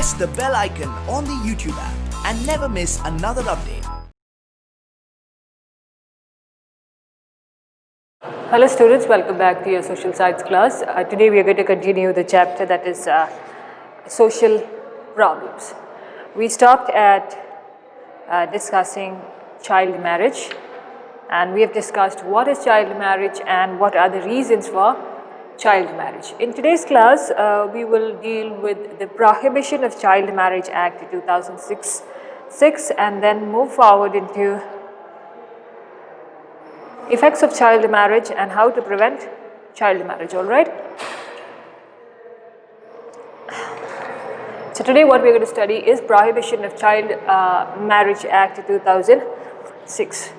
press the bell icon on the YouTube app and never miss another update. Hello students, welcome back to your social science class. Today we are going to continue the chapter that is social problems. We stopped at discussing child marriage, and we have discussed what is child marriage and what are the reasons for child marriage. In today's class, we will deal with the Prohibition of Child Marriage Act 2006 and then move forward into effects of child marriage and how to prevent child marriage. All right. So today what we are going to study is Prohibition of Child Marriage Act 2006.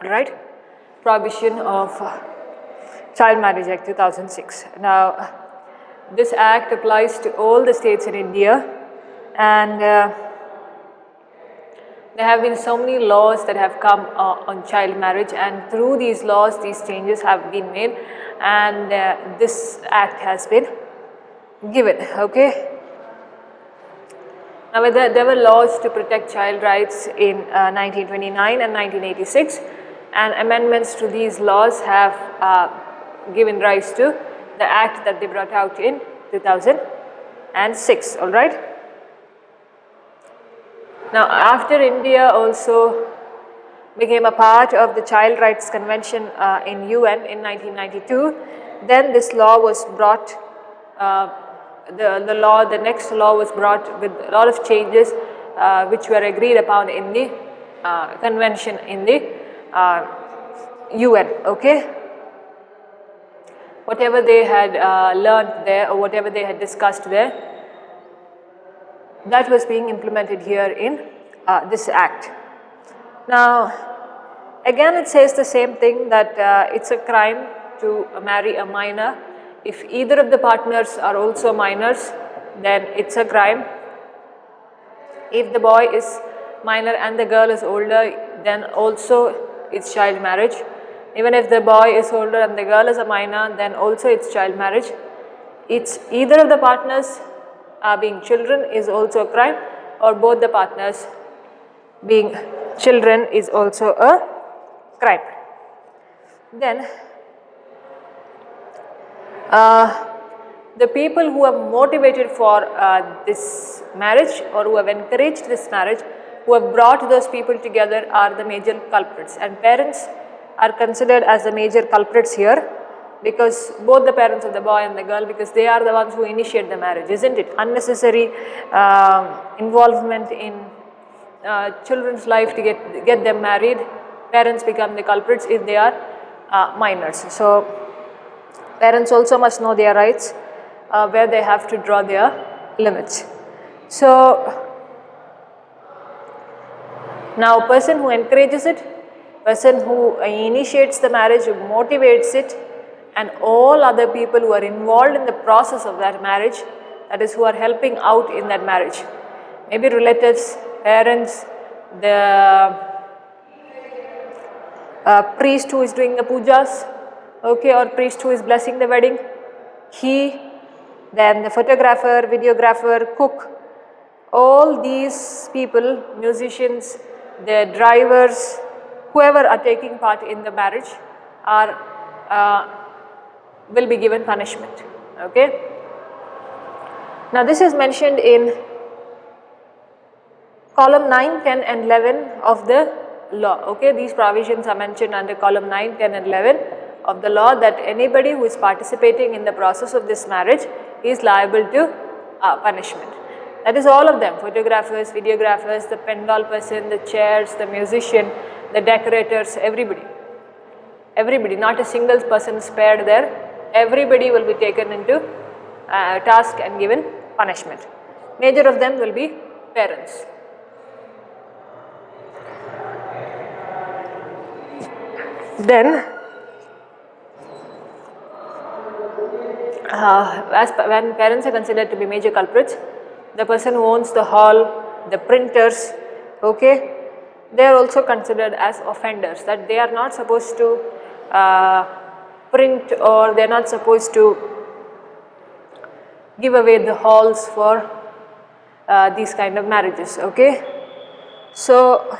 Right, Prohibition of Child Marriage Act 2006. Now, this act applies to all the states in India, and there have been so many laws that have come on child marriage, and through these laws, these changes have been made, and this act has been given. Okay. Now, there were laws to protect child rights in 1929 and 1986. And amendments to these laws have given rise to the act that they brought out in 2006, all right. Now, after India also became a part of the Child Rights Convention in UN in 1992, then this law was brought, the next law was brought with a lot of changes which were agreed upon in the convention in the UN, okay. Whatever they had learned there or whatever they had discussed there, that was being implemented here in this act. Now, again it says the same thing, that it's a crime to marry a minor. If either of the partners are also minors, then it's a crime. If the boy is minor and the girl is older, then also it's child marriage. Even if the boy is older and the girl is a minor, then also it's child marriage. It's either of the partners being children is also a crime, or both the partners being children is also a crime. Then the people who are motivated for this marriage or who have encouraged this marriage, who have brought those people together, are the major culprits, and parents are considered as the major culprits here, because both the parents of the boy and the girl, because they are the ones who initiate the marriage, isn't it? Unnecessary involvement in children's life to get them married. Parents become the culprits if they are minors. So parents also must know their rights, where they have to draw their limits. So now, a person who encourages it, person who initiates the marriage, who motivates it, and all other people who are involved in the process of that marriage, that is, who are helping out in that marriage, maybe relatives, parents, the priest who is doing the pujas, okay, or priest who is blessing the wedding, then the photographer, videographer, cook, all these people, musicians, the drivers, whoever are taking part in the marriage are will be given punishment, okay. Now this is mentioned in column 9, 10 and 11 of the law, okay. These provisions are mentioned under column 9, 10 and 11 of the law, that anybody who is participating in the process of this marriage is liable to punishment. That is all of them, photographers, videographers, the pendal person, the chairs, the musician, the decorators, everybody. Everybody, not a single person spared there. Everybody will be taken into task and given punishment. Major of them will be parents. Then when parents are considered to be major culprits, the person who owns the hall, the printers, okay, they are also considered as offenders, that they are not supposed to print, or they are not supposed to give away the halls for these kind of marriages, okay. So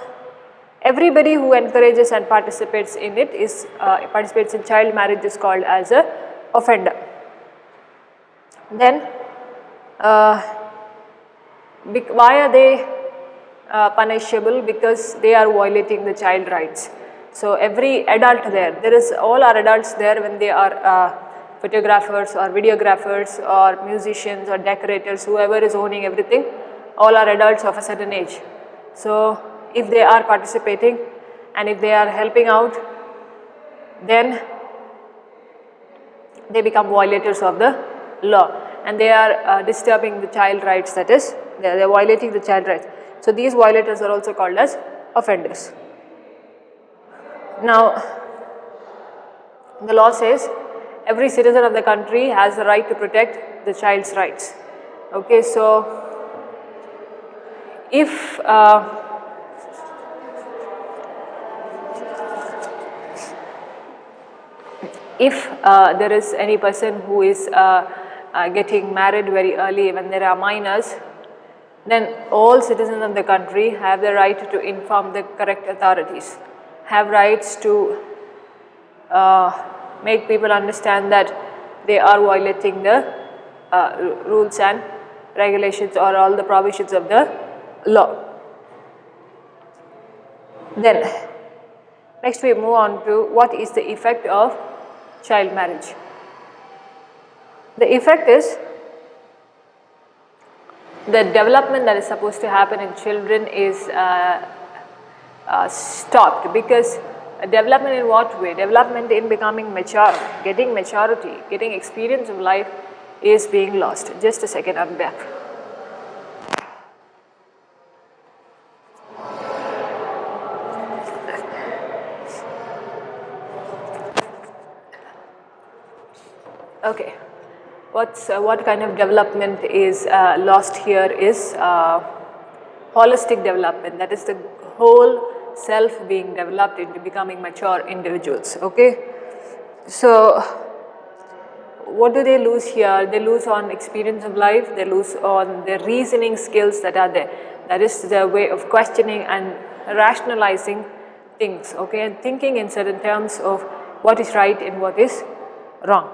everybody who encourages and participates in it is participates in child marriage is called as a offender. Then why are they punishable? Because they are violating the child rights. So every adult there is all are adults there when they are photographers or videographers or musicians or decorators, whoever is owning everything, all are adults of a certain age. So if they are participating and if they are helping out, then they become violators of the law, and they are disturbing the child rights, that is they are violating the child rights. So these violators are also called as offenders. Now the law says every citizen of the country has the right to protect the child's rights, okay. So if there is any person who is getting married very early when there are minors, then all citizens of the country have the right to inform the correct authorities, have rights to make people understand that they are violating the rules and regulations or all the provisions of the law. Then next we move on to what is the effect of child marriage. The effect is the development that is supposed to happen in children is stopped, because development in what way? Development in becoming mature, getting maturity, getting experience of life is being lost. Just a second, I'm back. Okay, what kind of development is lost here is holistic development, that is the whole self being developed into becoming mature individuals, okay. So what do they lose here? They lose on experience of life, they lose on the reasoning skills that are there, that is the way of questioning and rationalizing things, okay, and thinking in certain terms of what is right and what is wrong.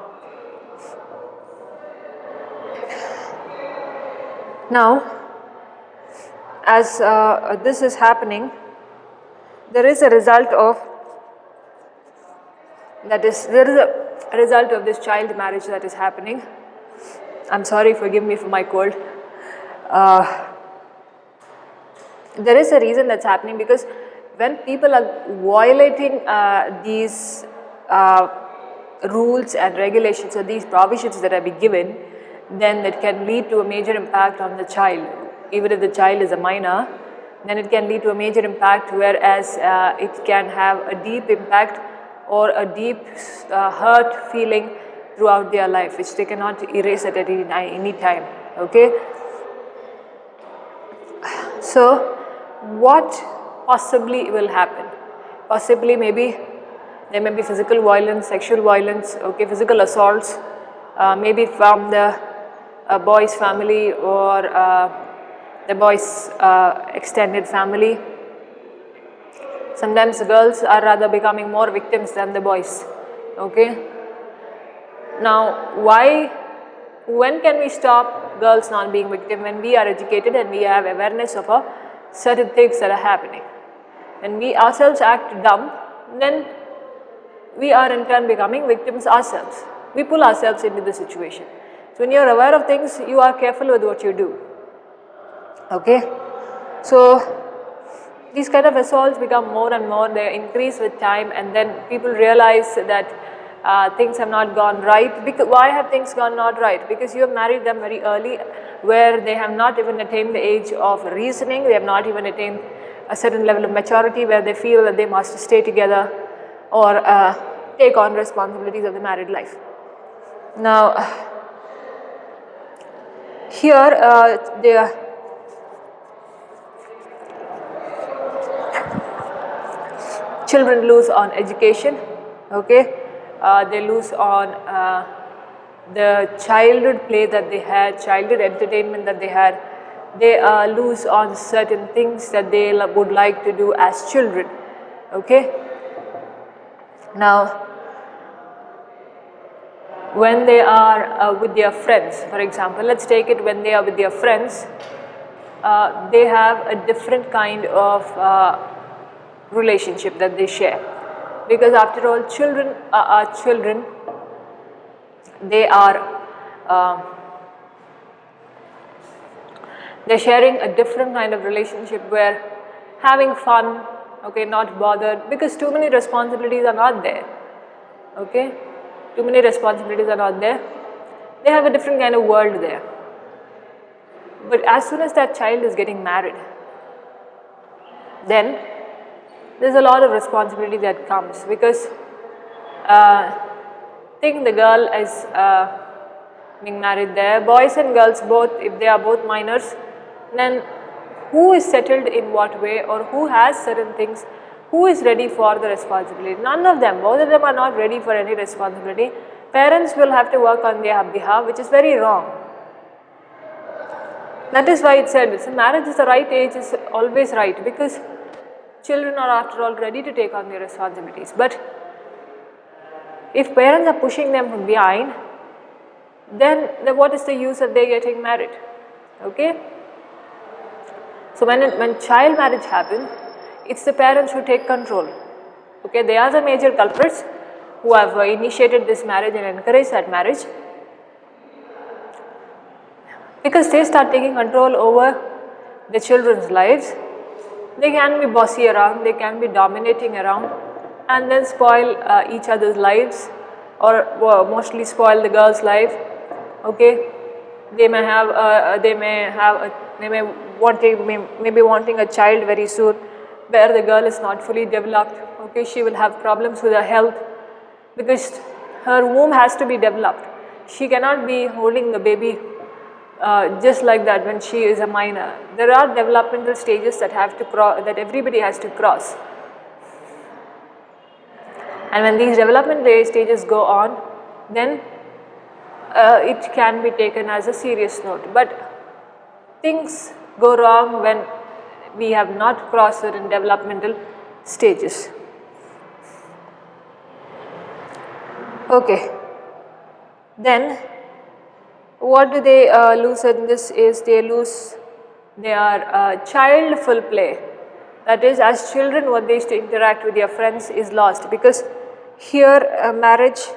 Now, as this is happening, there is a result of this child marriage that is happening. I'm sorry, forgive me for my cold. There is a reason that's happening, because when people are violating these rules and regulations or these provisions that have been given, then that can lead to a major impact on the child. Even if the child is a minor, then it can lead to a major impact, whereas it can have a deep impact or a deep hurt feeling throughout their life, which they cannot erase at any time, okay. So what possibly will happen? Possibly maybe there may be physical violence, sexual violence, okay, physical assaults, maybe from the boy's family or the boy's extended family. Sometimes the girls are rather becoming more victims than the boys, okay. Now when can we stop girls not being victims? When we are educated and we have awareness of certain things that are happening. When we ourselves act dumb, then we are in turn becoming victims ourselves. We pull ourselves into the situation. So when you are aware of things, you are careful with what you do, okay. So these kind of assaults become more and more, they increase with time, and then people realize that things have not gone right. Because why have things gone not right? Because you have married them very early, where they have not even attained the age of reasoning, they have not even attained a certain level of maturity where they feel that they must stay together, or take on responsibilities of the married life. Now, here the children lose on education, okay? They lose on the childhood play that they had, childhood entertainment that they had. They lose on certain things that they would like to do as children, okay? Now, when they are with their friends, for example, let's take it when they are with their friends, they have a different kind of relationship that they share, because after all, children are children. They are they're sharing a different kind of relationship where having fun, okay, not bothered, because too many responsibilities are not there, okay, too many responsibilities are not there. They have a different kind of world there. But as soon as that child is getting married, then there's a lot of responsibility that comes, because think the girl is being married there, boys and girls both, if they are both minors, then who is settled in what way, or who has certain things, who is ready for the responsibility? None of them, both of them are not ready for any responsibility. Parents will have to work on their behalf, which is very wrong. That is why it said, marriage is the right age, is always right, because children are after all ready to take on their responsibilities. But if parents are pushing them from behind, then what is the use of they getting married? Okay? So when child marriage happens, it's the parents who take control. Okay, they are the major culprits who have initiated this marriage and encouraged that marriage, because they start taking control over the children's lives. They can be bossy around, they can be dominating around, and then spoil each other's lives, or mostly spoil the girl's life. Okay, they may be wanting a child very soon, where the girl is not fully developed. Okay, she will have problems with her health, because her womb has to be developed. She cannot be holding the baby just like that when she is a minor. There are developmental stages that have to that everybody has to cross. And when these developmental stages go on, then it can be taken as a serious note. But things go wrong when we have not crossed certain developmental stages. Okay. Then what do they lose in this is they lose their childful play. That is, as children what they used to interact with their friends is lost, because here marriage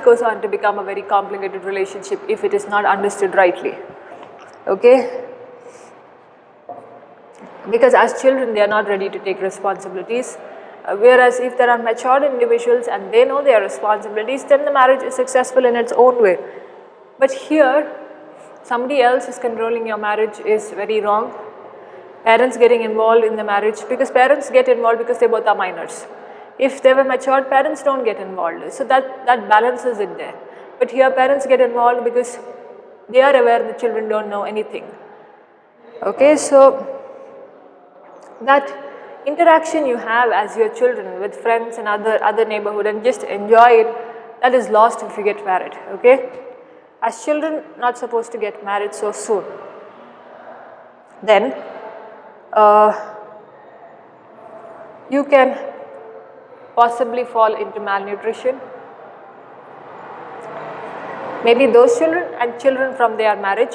goes on to become a very complicated relationship if it is not understood rightly. Okay? Because as children they are not ready to take responsibilities, whereas if there are matured individuals and they know their responsibilities, then the marriage is successful in its own way. But here somebody else is controlling your marriage is very wrong. Parents getting involved in the marriage, because parents get involved because they both are minors. If they were matured, parents don't get involved, so that balances it there. But here parents get involved because they are aware the children don't know anything. Okay, so that interaction you have as your children with friends and other neighborhood and just enjoy it, that is lost if you get married. Okay, as children not supposed to get married so soon. Then you can possibly fall into malnutrition. Maybe those children and children from their marriage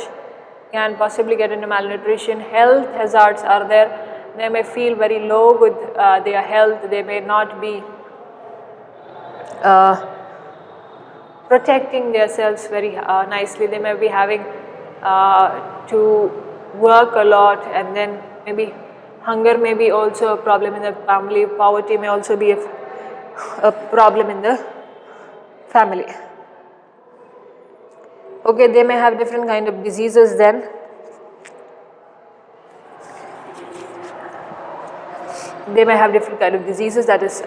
can possibly get into malnutrition. Health hazards are there. They may feel very low with their health. They may not be protecting themselves very nicely. They may be having to work a lot, and then maybe hunger may be also a problem in the family. Poverty may also be a problem in the family. Okay, they may have different kind of diseases then. They may have different kind of diseases, that is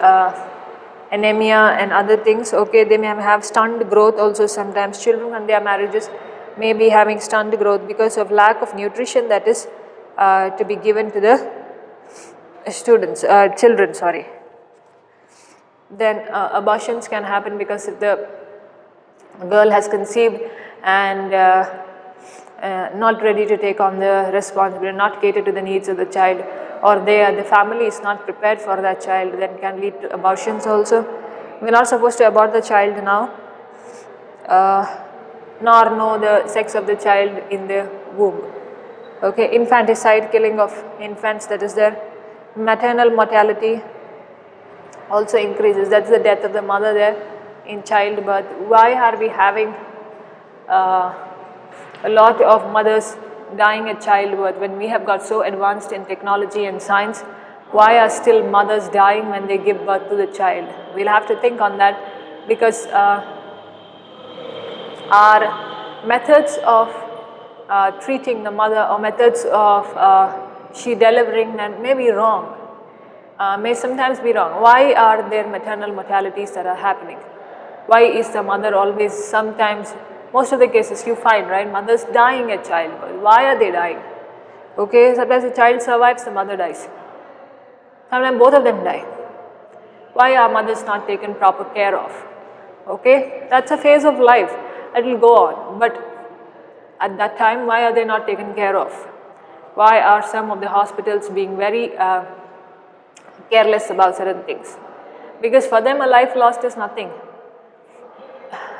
anemia and other things. Okay, they may have stunned growth also. Sometimes children and their marriages may be having stunned growth because of lack of nutrition that is to be given to the children, sorry. Then abortions can happen because if the girl has conceived and not ready to take on the responsibility, not cater to the needs of the child, or the family is not prepared for that child, then can lead to abortions also. We are not supposed to abort the child now, nor know the sex of the child in the womb. Okay, infanticide, killing of infants, that is there. Maternal mortality also increases, that's the death of the mother there in childbirth. Why are we having a lot of mothers dying at childbirth when we have got so advanced in technology and science? Why are still mothers dying when they give birth to the child? We'll have to think on that, because our methods of treating the mother or methods of she delivering may be wrong, may sometimes be wrong. Why are there maternal mortalities that are happening? Why is the mother always, sometimes, most of the cases you find, right, mothers dying at childbirth? Why are they dying? Okay, sometimes the child survives, the mother dies. Sometimes both of them die. Why are mothers not taken proper care of? Okay, that's a phase of life, it will go on, but at that time, why are they not taken care of? Why are some of the hospitals being very careless about certain things? Because for them a life lost is nothing.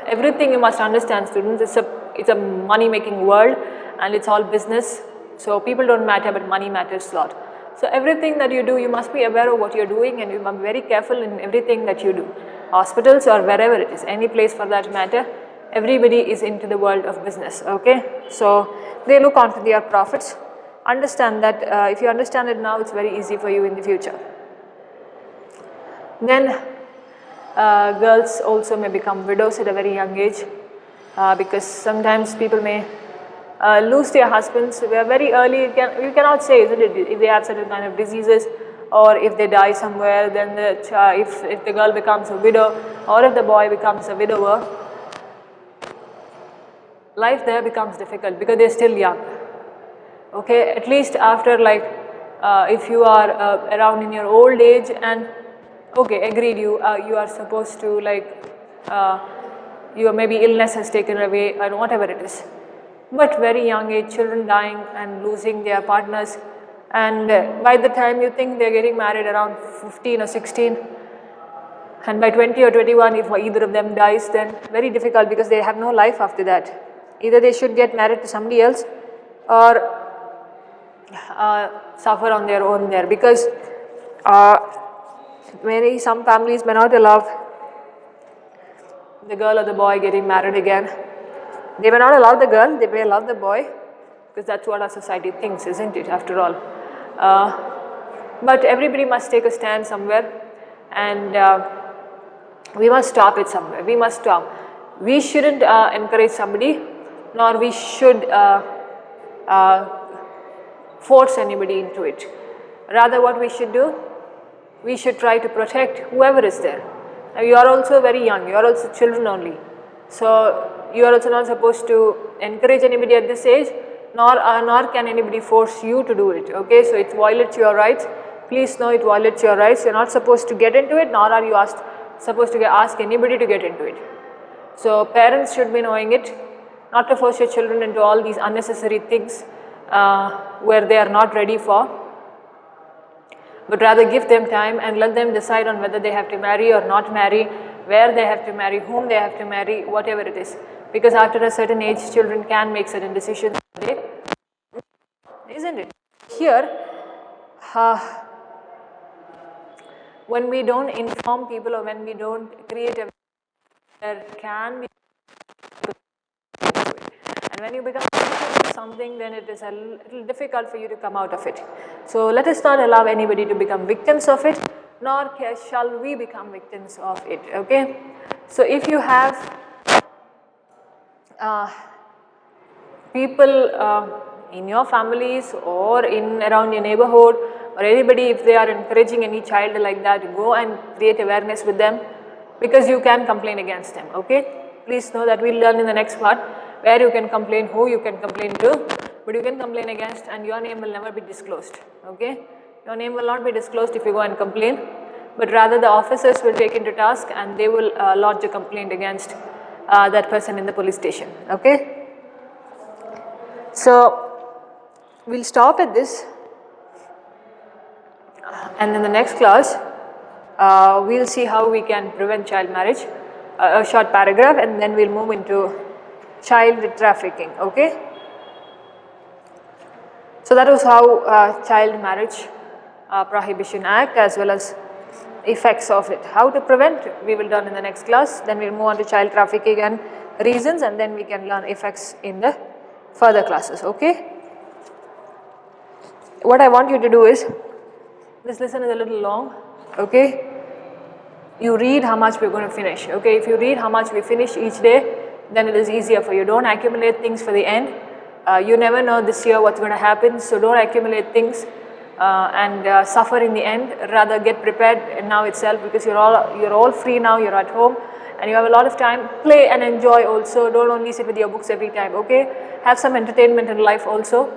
Everything, you must understand, students, it's a money making world and it's all business. So people don't matter, but money matters a lot. So everything that you do, you must be aware of what you're doing, and you must be very careful in everything that you do. Hospitals or wherever it is, any place for that matter, everybody is into the world of business. Okay, so they look onto their profits. Understand that if you understand it now, it's very easy for you in the future. Then girls also may become widows at a very young age, because sometimes people may lose their husbands very early. You cannot say, isn't it, if they have certain kind of diseases, or if they die somewhere, then if the girl becomes a widow, or if the boy becomes a widower, life there becomes difficult because they're still young. Okay, at least after if you are around in your old age, and okay, agreed, you are supposed to your maybe illness has taken away or whatever it is, but very young age, children dying and losing their partners, and by the time you think they're getting married around 15 or 16, and by 20 or 21, if either of them dies, then very difficult, because they have no life after that. Either they should get married to somebody else or suffer on their own there, because some families may not allow the girl or the boy getting married again. They may not allow the girl, they may allow the boy, because that's what our society thinks, isn't it, after all. But everybody must take a stand somewhere, and we must stop it somewhere. We must stop. We shouldn't encourage somebody, nor we should force anybody into it. Rather, what we should do, we should try to protect whoever is there. Now, you are also very young, you are also children only. So, you are also not supposed to encourage anybody at this age, nor can anybody force you to do it. Okay, so it violates your rights. Please know it violates your rights. You are not supposed to get into it, nor are you supposed to ask anybody to get into it. So, parents should be knowing it, not to force your children into all these unnecessary things where they are not ready for, but rather give them time and let them decide on whether they have to marry or not marry, where they have to marry, whom they have to marry, whatever it is. Because after a certain age, children can make certain decisions, isn't it? Here, when we don't inform people, or when we don't create a, there can be, and when you become something, then it is a little difficult for you to come out of it. So let us not allow anybody to become victims of it, nor shall we become victims of it. Okay, so if you have people in your families or in around your neighborhood or anybody, if they are encouraging any child like that, go and create awareness with them, because you can complain against them. Okay, please know that we'll learn in the next part where you can complain, who you can complain to, but you can complain against, and your name will never be disclosed. Okay, your name will not be disclosed if you go and complain, but rather the officers will take into task and they will lodge a complaint against that person in the police station. Okay, so we'll stop at this, and in the next class we'll see how we can prevent child marriage, a short paragraph, and then we'll move into child trafficking. Okay, so that was how Child Marriage Prohibition Act as well as effects of it. How to prevent, we will learn in the next class. Then we'll move on to child trafficking and reasons, and then we can learn effects in the further classes. Okay, what I want you to do is, this lesson is a little long. Okay, you read how much we're going to finish. Okay, if you read how much we finish each day, then it is easier for you. Don't accumulate things for the end. You never know this year what's going to happen, so don't accumulate things and suffer in the end. Rather get prepared now itself, because you're all free now, you're at home and you have a lot of time. Play and enjoy also. Don't only sit with your books every time. Okay, have some entertainment in life also,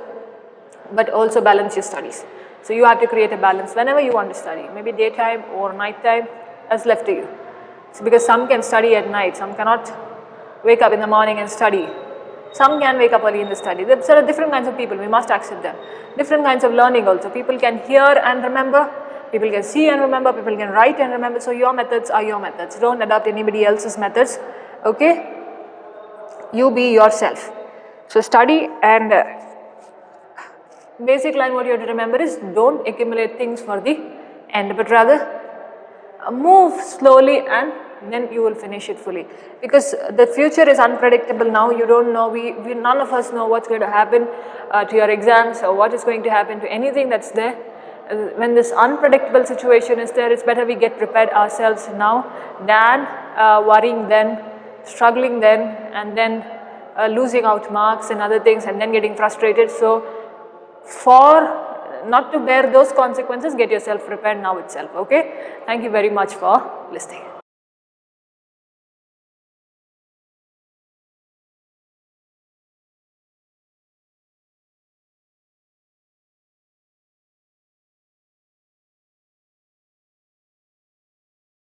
but also balance your studies. So you have to create a balance whenever you want to study, maybe daytime or night time, that's left to you. So because some can study at night, some cannot wake up in the morning and study. Some can wake up early in the study. There are different kinds of people, we must accept them. Different kinds of learning also. People can hear and remember, people can see and remember, people can write and remember. So your methods are your methods. Don't adopt anybody else's methods. Okay, you be yourself. So study, and basic line what you have to remember is, don't accumulate things for the end, but rather move slowly and then you will finish it fully, because the future is unpredictable now. You don't know, we none of us know what's going to happen to your exams or what is going to happen to anything that's there. When this unpredictable situation is there, it's better we get prepared ourselves now than worrying then, struggling then, and then losing out marks and other things and then getting frustrated. So for not to bear those consequences, get yourself prepared now itself. Okay, thank you very much for listening.